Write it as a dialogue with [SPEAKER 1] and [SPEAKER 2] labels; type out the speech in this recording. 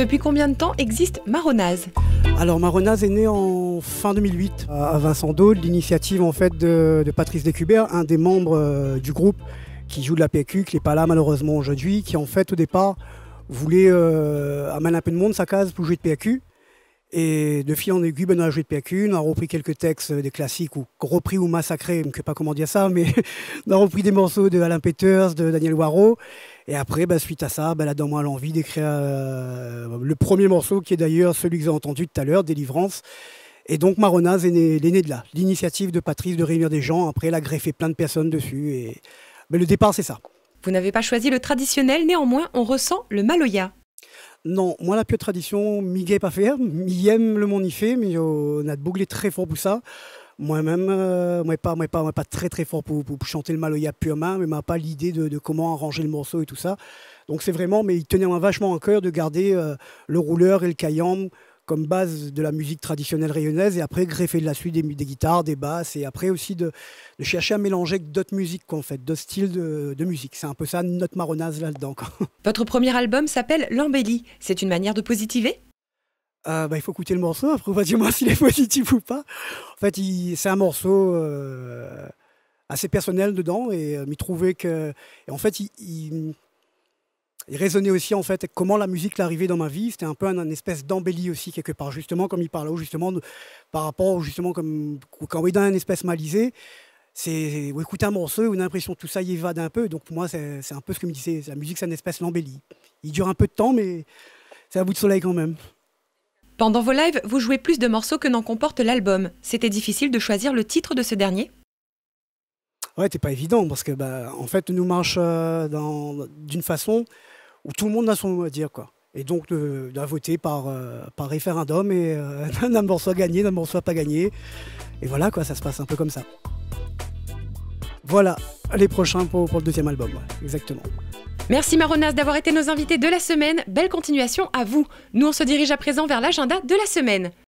[SPEAKER 1] Depuis combien de temps existe Marronaz?
[SPEAKER 2] Alors Marronaz est né en fin 2008 à Vincent d'Aude, l'initiative en fait de Patrice Décubert, un des membres du groupe qui joue de la PQ, qui n'est pas là malheureusement aujourd'hui, qui en fait au départ voulait amener un peu de monde sa case pour jouer de PQ. Et de fil en aiguille, on a joué de PQ, on a repris quelques textes des classiques, ou repris ou massacrés, je ne sais pas comment dire ça, mais on a repris des morceaux de Alain Peters, de Daniel Waro. Et après, suite à ça, là, dans moi l'envie d'écrire le premier morceau, qui est d'ailleurs celui que vous avez entendu tout à l'heure, Délivrance. Et donc Marronaz est né de là, l'initiative de Patrice de réunir des gens. Après, elle a greffé plein de personnes dessus. Et le départ, c'est ça.
[SPEAKER 1] Vous n'avez pas choisi le traditionnel, néanmoins, on ressent le maloya.
[SPEAKER 2] Non, moi la pure tradition, m'y pas faire, m'y aime le monde y fait, mais on a bouglé très fort pour ça. Moi-même, moi pas très fort pour chanter le maloya purement, mais m'a pas l'idée de comment arranger le morceau et tout ça. Donc c'est vraiment, mais il tenait vachement à cœur de garder le rouleur et le kayam comme base de la musique traditionnelle rayonnaise, et après greffer de la suite des guitares, des basses, et après aussi de chercher à mélanger avec d'autres musiques, en fait, d'autres styles de musique. C'est un peu ça notre Marronaz là-dedans.
[SPEAKER 1] Votre premier album s'appelle L'Embellie. C'est une manière de positiver?
[SPEAKER 2] Il faut écouter le morceau, après on va dire moi s'il est positif ou pas. En fait, c'est un morceau assez personnel dedans, et il trouvait que... Et en fait, il résonnait aussi en fait comment la musique l'arrivait dans ma vie. C'était un peu une espèce d'embellie aussi quelque part, justement comme il parlait justement par rapport justement comme quand on est dans une espèce malisée, c'est écouter un morceau où on a l'impression que tout ça y évade un peu. Donc pour moi c'est un peu ce que me disait, la musique c'est une espèce d'embellie. Il dure un peu de temps mais c'est un bout de soleil quand même.
[SPEAKER 1] Pendant vos lives, vous jouez plus de morceaux que n'en comporte l'album. C'était difficile de choisir le titre de ce dernier?
[SPEAKER 2] Ouais, c'est pas évident parce que en fait on nous marche d'une façon où tout le monde a son mot à dire, quoi. Et donc de voter par référendum, et d'un morceau à gagner, d'un morceau à pas gagner. Et voilà, quoi, ça se passe un peu comme ça. Voilà, les prochains pour le deuxième album, ouais, exactement.
[SPEAKER 1] Merci Marronaz d'avoir été nos invités de la semaine. Belle continuation à vous. Nous on se dirige à présent vers l'agenda de la semaine.